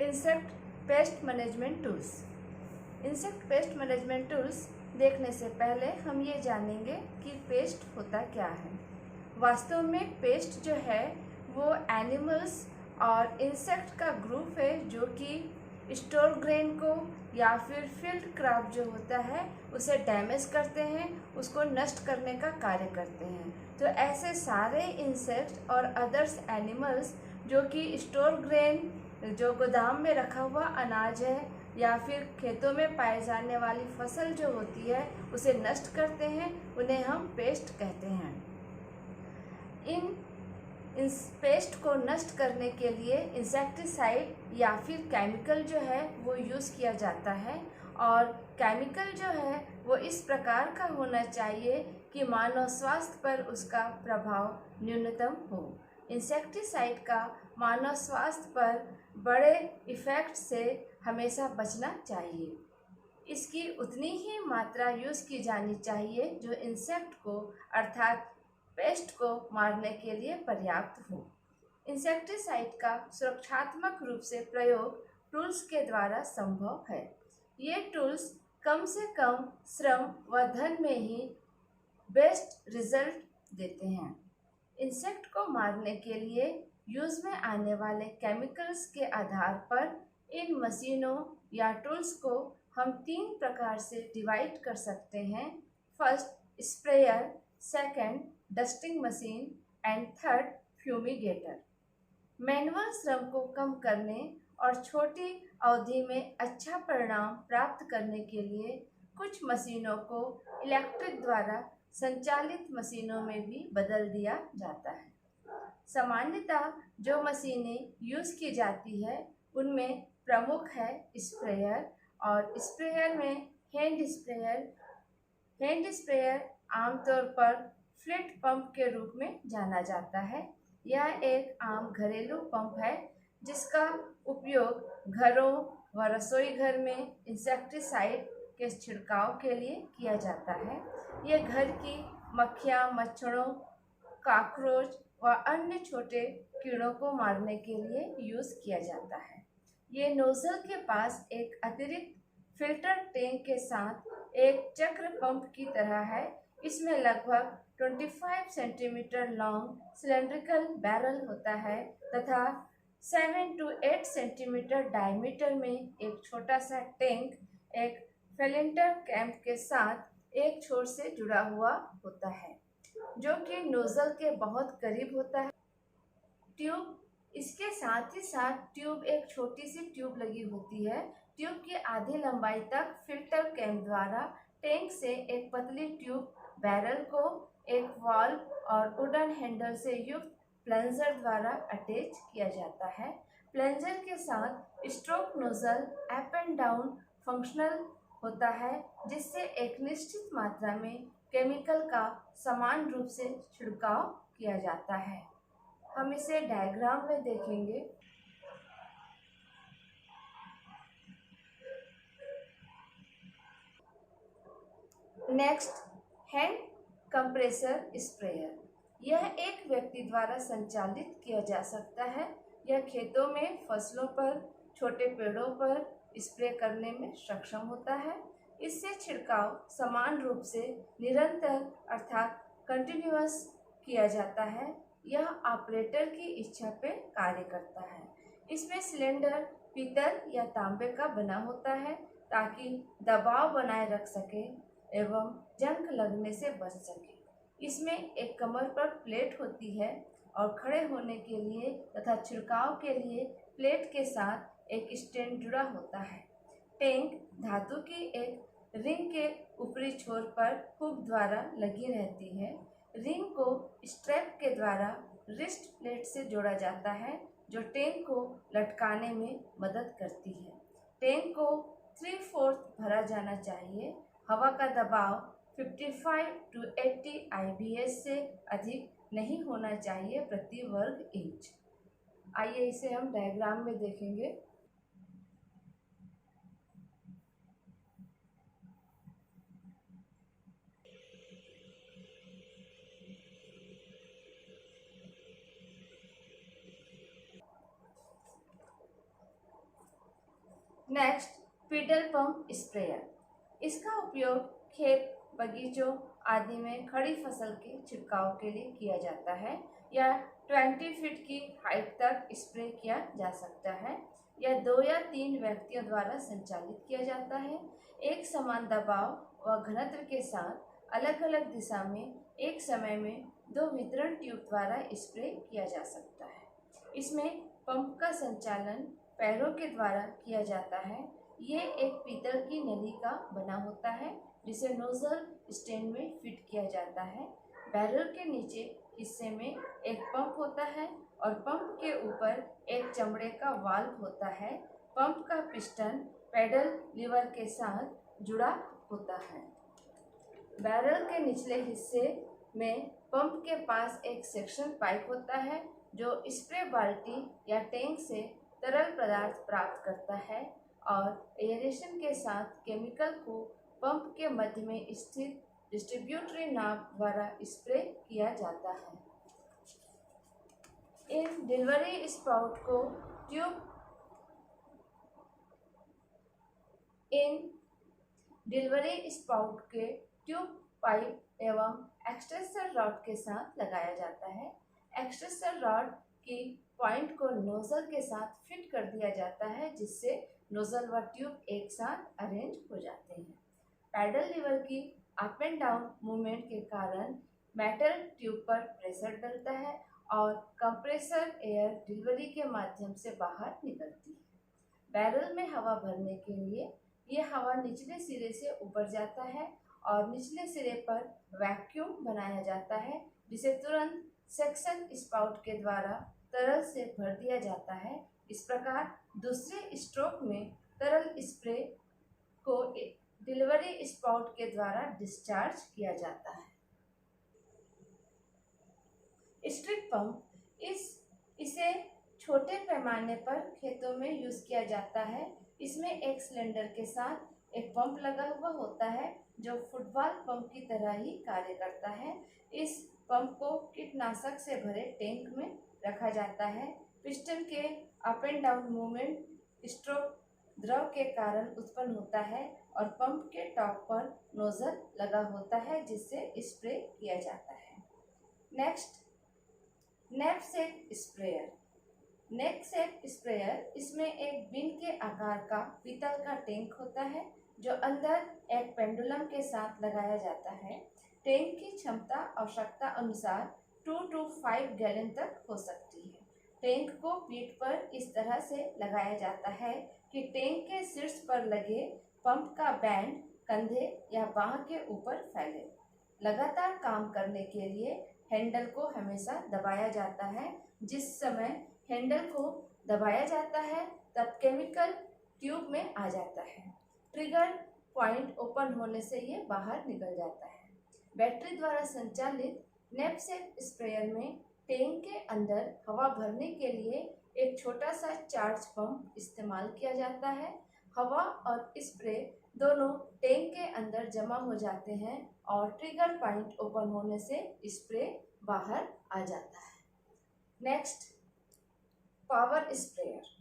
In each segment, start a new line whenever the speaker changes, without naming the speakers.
Insect pest management tools. Insect pest management tools देखने से पहले हम ये जानेंगे कि पेस्ट होता क्या है। वास्तव में पेस्ट जो है वो एनिमल्स और इंसेक्ट का ग्रुप है जो कि स्टोर ग्रेन को या फिर फील्ड क्रॉप जो होता है उसे डैमेज करते हैं, उसको नष्ट करने का कार्य करते हैं। तो ऐसे सारे इंसेक्ट्स और अदर्स एनिमल्स जो कि स्टोर ग्रेन, जो गोदाम में रखा हुआ अनाज है या फिर खेतों में पाए जाने वाली फसल जो होती है उसे नष्ट करते हैं, उन्हें हम पेस्ट कहते हैं। इन पेस्ट को नष्ट करने के लिए इंसेक्टिसाइड या फिर केमिकल जो है वो यूज़ किया जाता है, और केमिकल जो है वो इस प्रकार का होना चाहिए कि मानव स्वास्थ्य पर उसका प्रभाव न्यूनतम हो। इंसेक्टिसाइड का मानव स्वास्थ्य पर बड़े इफ़ेक्ट से हमेशा बचना चाहिए। इसकी उतनी ही मात्रा यूज़ की जानी चाहिए जो इंसेक्ट को अर्थात पेस्ट को मारने के लिए पर्याप्त हो। इंसेक्टिसाइड का सुरक्षात्मक रूप से प्रयोग टूल्स के द्वारा संभव है। ये टूल्स कम से कम श्रम व धन में ही बेस्ट रिजल्ट देते हैं। इंसेक्ट को मारने के लिए यूज़ में आने वाले केमिकल्स के आधार पर इन मशीनों या टूल्स को हम 3 प्रकार से डिवाइड कर सकते हैं। First sprayer, second dusting machine and third fumigator. Manual श्रम को कम करने और छोटी अवधि में अच्छा परिणाम प्राप्त करने के लिए कुछ मशीनों को इलेक्ट्रिक द्वारा संचालित मशीनों में भी बदल दिया जाता है। सामान्यतः जो मशीनें यूज़ की जाती है उनमें प्रमुख है स्प्रेयर, और स्प्रेयर में हैंड स्प्रेयर आमतौर पर फ्लिट पंप के रूप में जाना जाता है। यह एक आम घरेलू पंप है जिसका उपयोग घरों व रसोई घर में इंसेक्टिसाइड के छिड़काव के लिए किया जाता है। यह घर की मक्खियाँ, मच्छरों, कॉकरोच व अन्य छोटे कीड़ों को मारने के लिए यूज़ किया जाता है। ये नोजल के पास एक अतिरिक्त फिल्टर टैंक के साथ एक चक्र पंप की तरह है। इसमें लगभग 25 सेंटीमीटर लॉन्ग सिलेंड्रिकल बैरल होता है तथा 7 to 8 सेंटीमीटर डायमीटर में एक छोटा सा टैंक एक फिल्टर कैप के साथ एक छोर से जुड़ा हुआ होता है जो कि नोजल के बहुत करीब होता है। ट्यूब, इसके साथ ही साथ ट्यूब, एक छोटी सी ट्यूब लगी होती है। ट्यूब की आधी लंबाई तक फिल्टर कैप द्वारा टैंक से एक पतली ट्यूब बैरल को एक वाल्व और वुडन हैंडल से युक्त प्लंजर द्वारा अटैच किया जाता है। प्लंजर के साथ stroke nozzle up and down functional होता है जिससे एक निश्चित मात्रा में केमिकल का समान रूप से छिड़काव किया जाता है। हम इसे डायग्राम में देखेंगे। Next, hand compressor sprayer. यह एक व्यक्ति द्वारा संचालित किया जा सकता है। यह खेतों में फसलों पर, छोटे पेड़ों पर स्प्रे करने में सक्षम होता है। इससे छिड़काव समान रूप से निरंतर अर्थात कंटिन्यूअस किया जाता है। यह ऑपरेटर की इच्छा पे कार्य करता है। इसमें सिलेंडर पीतल या तांबे का बना होता है ताकि दबाव बनाए रख सके एवं जंग लगने से बच सके। इसमें एक कमर पर प्लेट होती है और खड़े होने के लिए तथा छिड़काव के लिए प्लेट के साथ एक स्टैंड जुड़ा होता है। टैंक धातु की एक रिंग के ऊपरी छोर पर हुक द्वारा लगी रहती है। रिंग को स्ट्रैप के द्वारा रिस्ट प्लेट से जोड़ा जाता है जो टैंक को लटकाने में मदद करती है। टैंक को 3/4 भरा जाना चाहिए। हवा का दबाव 55 to 80 IBS से अधिक नहीं होना चाहिए प्रति वर्ग इंच। आइए इसे हम डायग्राम में देखेंगे। Next, pedal pump sprayer. इसका उपयोग खेत, बगीचों आदि में खड़ी फसल के छिड़काव के लिए किया जाता है। या 20 फीट की हाइट तक स्प्रे किया जा सकता है। यह 2 या 3 व्यक्तियों द्वारा संचालित किया जाता है। एक समान दबाव व घनत्व के साथ अलग अलग दिशा में एक समय में 2 वितरण ट्यूब द्वारा स्प्रे किया जा सकता है। इसमें पंप का संचालन पैरों के द्वारा किया जाता है। ये एक पीतल की नली का बना होता है जिसे नोजल स्टैंड में फिट किया जाता है। बैरल के नीचे हिस्से में एक पंप होता है और पंप के ऊपर एक चमड़े का वाल्व होता है। पंप का पिस्टन पैडल लीवर के साथ जुड़ा होता है। बैरल के निचले हिस्से में पंप के पास एक सेक्शन पाइप होता है जो स्प्रे बाल्टी या टैंक से तरल पदार्थ प्राप्त करता है और एयरेशन के साथ केमिकल को पंप के मध्य में स्थित डिस्ट्रीब्यूटरी नाब द्वारा स्प्रे किया जाता है। इन डिलीवरी स्पाउट को के ट्यूब पाइप एवं एक्सटेंशन रॉड के साथ लगाया जाता है। एक्सटेंशन रॉड की पॉइंट को नोजल के साथ फिट कर दिया जाता है जिससे नोजल व ट्यूब एक साथ अरेंज हो जाते हैं। पैडल लीवर की अप एंड डाउन मूवमेंट के कारण मेटल ट्यूब पर प्रेशर डलता है और कंप्रेसर एयर डिलीवरी के माध्यम से बाहर निकलती है। बैरल में हवा भरने के लिए यह हवा निचले सिरे से ऊपर जाता है और निचले सिरे पर वैक्यूम बनाया जाता है जिसे तुरंत सेक्शन स्पाउट के द्वारा तरल से भर दिया जाता है। इस प्रकार दूसरे स्ट्रोक में तरल स्प्रे को डिलीवरी स्पाउट के द्वारा डिस्चार्ज किया जाता है। स्ट्रिप पंप इसे छोटे पैमाने पर खेतों में यूज किया जाता है। इसमें एक सिलेंडर के साथ एक पंप लगा हुआ होता है जो फुटबॉल पंप की तरह ही कार्य करता है। इस पंप को कीटनाशक से भरे टैंक में रखा जाता है। पिस्टन के up and down movement stroke द्रव के कारण उत्पन्न होता है और पंप के टॉप पर नोजल लगा होता है जिससे स्प्रे किया जाता है। Next, knapsack sprayer. Knapsack sprayer इसमें एक बिन के आकार का पीतल का टैंक होता है जो अंदर एक पेंडुलम के साथ लगाया जाता है। टैंक की क्षमता आवश्यकता अनुसार 2 to 5 गैलन तक हो सकती है। टैंक को पीठ पर इस तरह से लगाया जाता है कि टैंक के शीर्ष पर लगे पंप का बैंड कंधे या बाह के ऊपर फैले। लगातार काम करने के लिए हैंडल को हमेशा दबाया जाता है। जिस समय हैंडल को दबाया जाता है तब केमिकल ट्यूब में आ जाता है। ट्रिगर पॉइंट ओपन होने से ये बाहर निकल जाता है। बैटरी द्वारा संचालित नैपसेक स्प्रेयर में टैंक के अंदर हवा भरने के लिए एक छोटा सा चार्ज पंप इस्तेमाल किया जाता है। हवा और स्प्रे दोनों टैंक के अंदर जमा हो जाते हैं और ट्रिगर पॉइंट ओपन होने से स्प्रे बाहर आ जाता है। Next, power sprayer.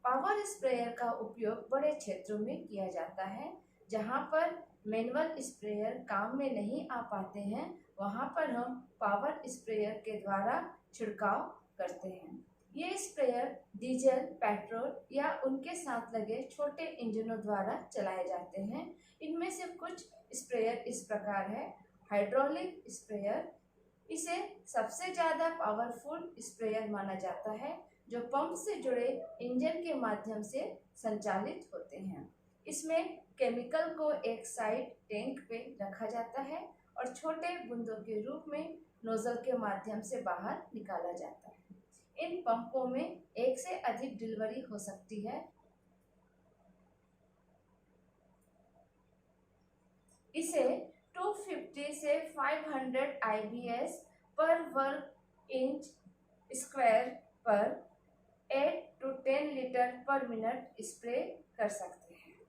Power sprayer का उपयोग बड़े क्षेत्रों में किया जाता है। जहां पर मैनुअल स्प्रेयर काम में नहीं आ पाते हैं वहां पर हम पावर स्प्रेयर के द्वारा छिड़काव करते हैं। ये स्प्रेयर डीजल, पेट्रोल या उनके साथ लगे छोटे इंजनों द्वारा चलाए जाते हैं। इनमें से कुछ स्प्रेयर इस प्रकार है। हाइड्रोलिक स्प्रेयर, इसे सबसे ज़्यादा पावरफुल स्प्रेयर माना जाता है जो पंप से जुड़े इंजन के माध्यम से संचालित होते हैं। इसमें केमिकल को एक साइड टैंक पे रखा जाता है और छोटे बूंदों के रूप में नोजल के माध्यम से बाहर निकाला जाता है। इन पंपों में एक से अधिक डिलीवरी हो सकती है। इसे 250 से 500 IBS पर वर्ग इंच स्क्वायर पर 8 to 10 litre per minute spray कर सकते हैं।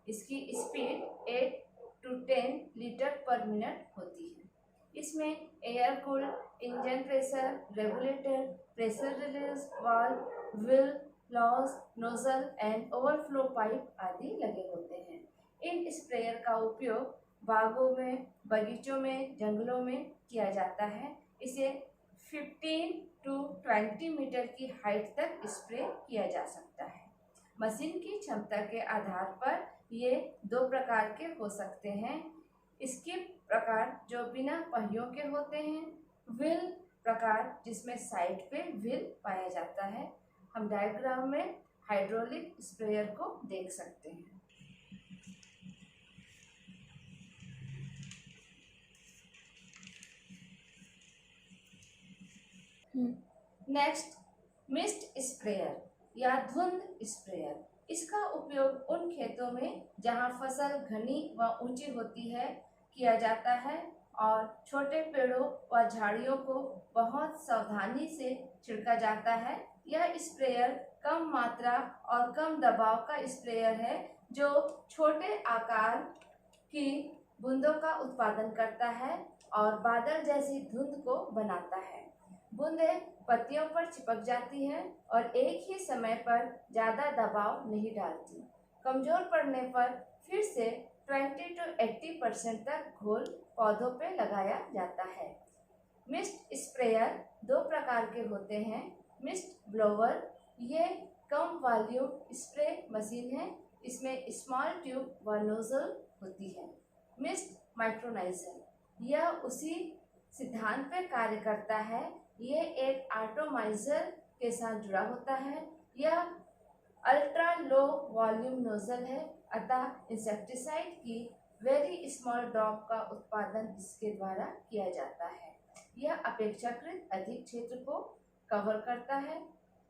इसकी speed 8 to 10 litre per minute होती है। इसमें air cooled engine pressure regulator, pressure release valve, wheel nose, nozzle and overflow pipe आदि लगे होते हैं। इन स्प्रेयर का उपयोग बागों में, बगीचों में, जंगलों में किया जाता है। इसे 15 टू 20 मीटर की हाइट तक स्प्रे किया जा सकता है। मशीन की क्षमता के आधार पर ये दो प्रकार के हो सकते हैं। इसके प्रकार जो बिना पहियों के होते हैं, व्हील प्रकार जिसमें साइड पे व्हील पाया जाता है। हम डायग्राम में हाइड्रोलिक स्प्रेयर को देख सकते हैं। नेक्स्ट, मिस्ट स्प्रेयर या धुंध स्प्रेयर। इसका उपयोग उन खेतों में जहां फसल घनी व ऊंची होती है किया जाता है और छोटे पेड़ों व झाड़ियों को बहुत सावधानी से छिड़का जाता है। यह स्प्रेयर कम मात्रा और कम दबाव का स्प्रेयर है जो छोटे आकार की बूंदों का उत्पादन करता है और बादल जैसी धुंध को बनाता है। बूंदें पत्तियों पर चिपक जाती हैं और एक ही समय पर ज़्यादा दबाव नहीं डालती। कमजोर पड़ने पर फिर से 20 to 80% तक घोल पौधों पे लगाया जाता है। मिस्ट स्प्रेयर दो प्रकार के होते हैं। मिस्ट ब्लोवर, ये कम वॉल्यूम स्प्रे मशीन है। इसमें स्मॉल ट्यूब व नोजल होती है। मिस्ट माइक्रोनाइजर, यह उसी सिद्धांत पर कार्य करता है। ये एक एटोमाइजर के साथ जुड़ा होता है। यह अल्ट्रा लो वॉल्यूम नोजल है, अतः इंसेक्टिसाइड की वेरी स्मॉल ड्रॉप का उत्पादन इसके द्वारा किया जाता है। यह अपेक्षाकृत अधिक क्षेत्र को कवर करता है।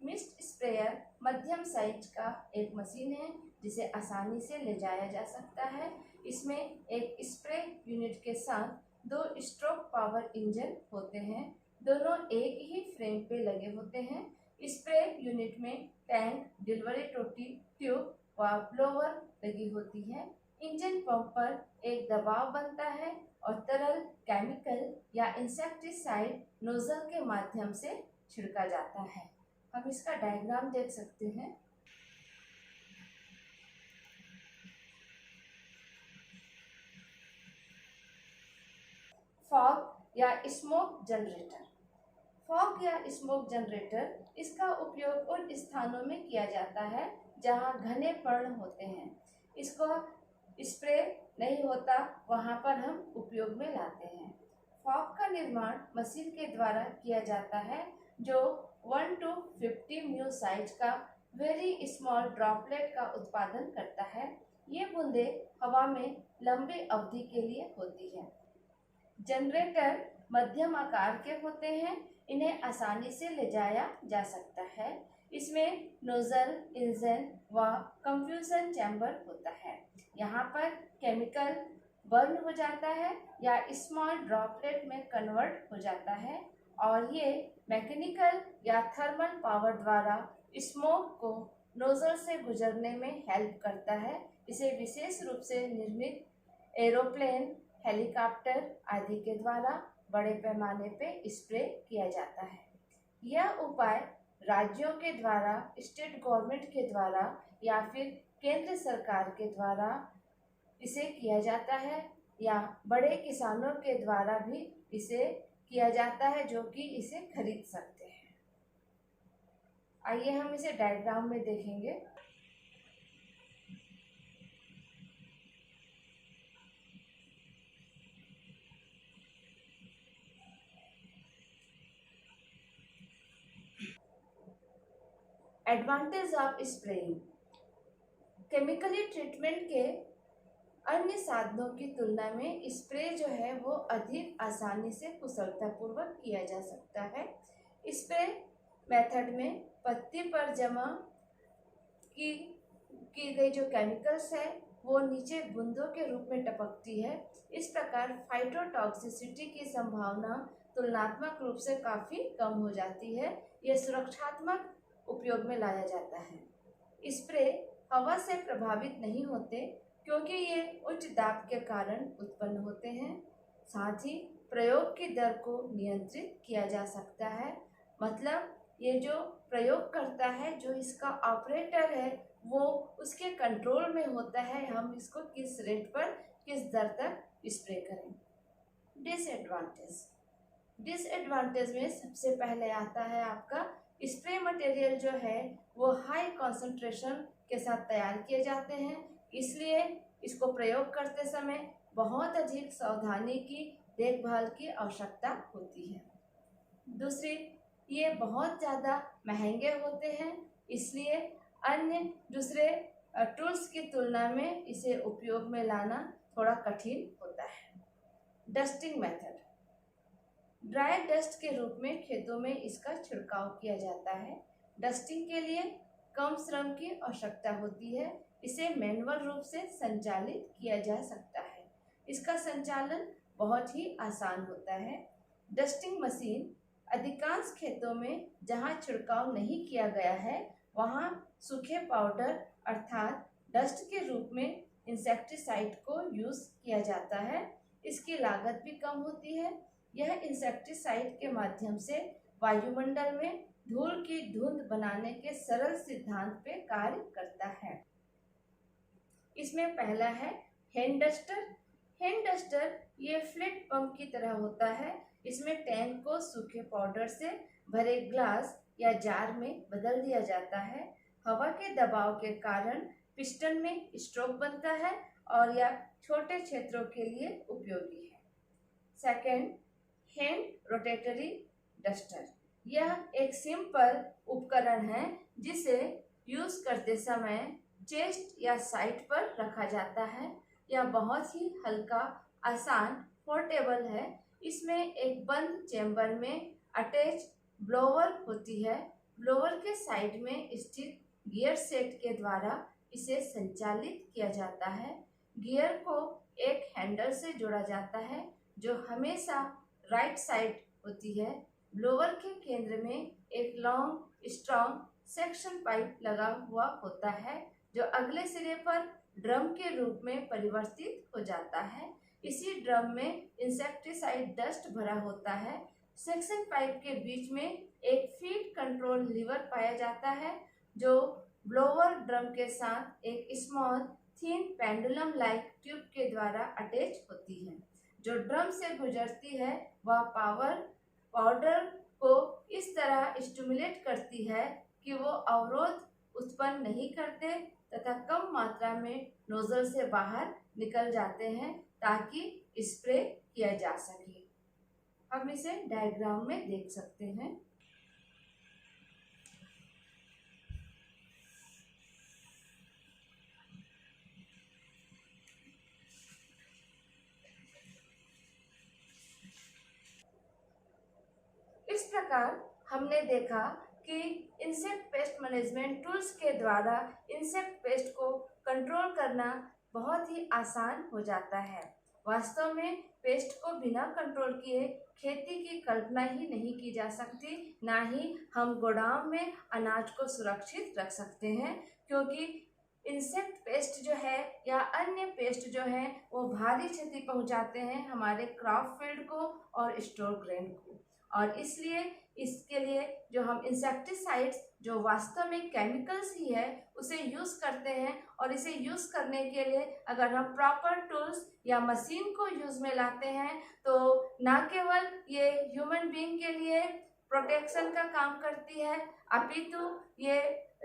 मिस्ट स्प्रेयर मध्यम साइज का एक मशीन है जिसे आसानी से ले जाया जा सकता है। इसमें एक स्प्रे यूनिट के साथ 2 स्ट्रोक पावर इंजन होते हैं। दोनों एक ही फ्रेम पे लगे होते हैं। स्प्रे यूनिट में टैंक, डिलीवरी टोटी, ट्यूब व ब्लोवर लगी होती है। इंजन पंप पर एक दबाव बनता है और तरल केमिकल या इंसेक्टिसाइड नोजल के माध्यम से छिड़का जाता है। हम इसका डायग्राम देख सकते हैं। फॉग या स्मोक जनरेटर। फॉग या स्मोक जनरेटर, इसका उपयोग उन स्थानों में किया जाता है जहां घने पर्ण होते हैं। इसको स्प्रे नहीं होता वहां पर हम उपयोग में लाते हैं। फॉग का निर्माण मशीन के द्वारा किया जाता है जो 1 to 50 म्यू साइज का वेरी स्मॉल ड्रॉपलेट का उत्पादन करता है। ये बूंदे हवा में लंबी अवधि के लिए होती है। जनरेटर मध्यम आकार के होते हैं। इन्हें आसानी से ले जाया जा सकता है। इसमें नोजल, इंजन व कंफ्यूजन चैम्बर होता है। यहाँ पर केमिकल बर्न हो जाता है या स्मॉल ड्रॉपलेट में कन्वर्ट हो जाता है और ये मैकेनिकल या थर्मल पावर द्वारा स्मोक को नोजल से गुजरने में हेल्प करता है। इसे विशेष रूप से निर्मित एरोप्लेन, हेलीकॉप्टर आदि के द्वारा बड़े पैमाने पे स्प्रे किया जाता है। यह उपाय राज्यों के द्वारा, स्टेट गवर्नमेंट के द्वारा या फिर केंद्र सरकार के द्वारा इसे किया जाता है या बड़े किसानों के द्वारा भी इसे किया जाता है जो कि इसे खरीद सकते हैं। आइए हम इसे डायग्राम में देखेंगे। Advantage of spraying. Chemically treatment के अन्य साधनों की तुलना में स्प्रे जो है वो अधिक आसानी से कुशलतापूर्वक किया जा सकता है। स्प्रे मेथड में पत्ती पर जमा की गई जो केमिकल्स है वो नीचे बूंदों के रूप में टपकती है। इस प्रकार फाइटोटॉक्सिसिटी की संभावना तुलनात्मक रूप से काफ़ी कम हो जाती है। यह सुरक्षात्मक उपयोग में लाया जाता है। स्प्रे हवा से प्रभावित नहीं होते क्योंकि ये उच्च दाब के कारण उत्पन्न होते हैं। साथ ही प्रयोग की दर को नियंत्रित किया जा सकता है। मतलब ये जो प्रयोग करता है, जो इसका ऑपरेटर है, वो उसके कंट्रोल में होता है हम इसको किस रेट पर किस दर तक स्प्रे करें। डिसएडवांटेज, डिसएडवांटेज में सबसे पहले आता है आपका स्प्रे मटेरियल जो है वो हाई कंसंट्रेशन के साथ तैयार किए जाते हैं, इसलिए इसको प्रयोग करते समय बहुत अधिक सावधानी की देखभाल की आवश्यकता होती है। दूसरी, ये बहुत ज़्यादा महंगे होते हैं, इसलिए अन्य दूसरे टूल्स की तुलना में इसे उपयोग में लाना थोड़ा कठिन होता है। डस्टिंग मेथड, ड्राई डस्ट के रूप में खेतों में इसका छिड़काव किया जाता है। डस्टिंग के लिए कम श्रम की आवश्यकता होती है, इसे मैनुअल रूप से संचालित किया जा सकता है। इसका संचालन बहुत ही आसान होता है। डस्टिंग मशीन अधिकांश खेतों में जहां छिड़काव नहीं किया गया है वहां सूखे पाउडर अर्थात डस्ट के रूप में इंसेक्टिसाइड को यूज किया जाता है। इसकी लागत भी कम होती है। यह इंसेक्टिसाइड के माध्यम से वायुमंडल में धूल की धुंध बनाने के सरल सिद्धांत पे कार्य करता है। इसमें पहला है हैंड डस्टर। हैंड डस्टर ये फ्लैट पंप की तरह होता है। इसमें टैंक को सूखे पाउडर से भरे ग्लास या जार में बदल दिया जाता है। हवा के दबाव के कारण पिस्टन में स्ट्रोक बनता है और यह छोटे क्षेत्रों के लिए उपयोगी है। Second, hand rotatory duster. यह एक सिंपल उपकरण है जिसे यूज करते समय चेस्ट या साइड पर रखा जाता है। यह बहुत ही हल्का, आसान, पोर्टेबल है। इसमें एक बंद चेंबर में अटैच ब्लोअर होती है। ब्लोअर के साइड में स्थित गियर सेट के द्वारा इसे संचालित किया जाता है। गियर को एक हैंडल से जोड़ा जाता है जो हमेशा राइट साइड होती है। ब्लोअर के केंद्र में एक लॉन्ग स्ट्रॉन्ग सेक्शन पाइप लगा हुआ होता है जो अगले सिरे पर ड्रम के रूप में परिवर्तित हो जाता है। इसी ड्रम में इंसेक्टिसाइड डस्ट भरा होता है। सेक्शन पाइप के बीच में एक फीड कंट्रोल लीवर पाया जाता है जो ब्लोअर ड्रम के साथ एक small thin pendulum like tube के द्वारा अटैच होती है। जो ड्रम से गुजरती है वह पाउडर को इस तरह स्टिमुलेट करती है कि वो अवरोध उत्पन्न नहीं करते तथा कम मात्रा में नोजल से बाहर निकल जाते हैं ताकि स्प्रे किया जा सके। हम इसे डायग्राम में देख सकते हैं। इस प्रकार हमने देखा कि इंसेक्ट पेस्ट मैनेजमेंट टूल्स के द्वारा इंसेक्ट पेस्ट को कंट्रोल करना बहुत ही आसान हो जाता है। वास्तव में पेस्ट को बिना कंट्रोल किए खेती की कल्पना ही नहीं की जा सकती, ना ही हम गोदाम में अनाज को सुरक्षित रख सकते हैं, क्योंकि इंसेक्ट पेस्ट जो है या अन्य पेस्ट जो है वो भारी क्षति पहुंचाते हैं हमारे क्रॉप फील्ड को और स्टोर ग्रेन को। और इसलिए इसके लिए जो हम इंसेक्टिसाइड्स जो वास्तव में केमिकल्स ही है उसे यूज़ करते हैं, और इसे यूज़ करने के लिए अगर हम प्रॉपर टूल्स या मशीन को यूज़ में लाते हैं तो ना केवल ये ह्यूमन बीइंग के लिए प्रोटेक्शन का काम करती है, अपितु ये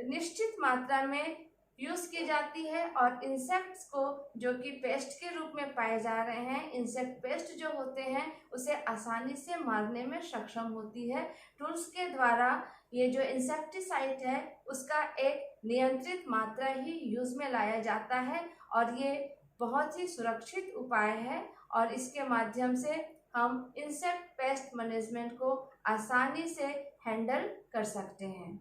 निश्चित मात्रा में यूज़ की जाती है और इंसेक्ट्स को जो कि पेस्ट के रूप में पाए जा रहे हैं, इंसेक्ट पेस्ट जो होते हैं उसे आसानी से मारने में सक्षम होती है। टूल्स के द्वारा ये जो इंसेक्टिसाइड है उसका एक नियंत्रित मात्रा ही यूज़ में लाया जाता है और ये बहुत ही सुरक्षित उपाय है और इसके माध्यम से हम इंसेक्ट पेस्ट मैनेजमेंट को आसानी से हैंडल कर सकते हैं।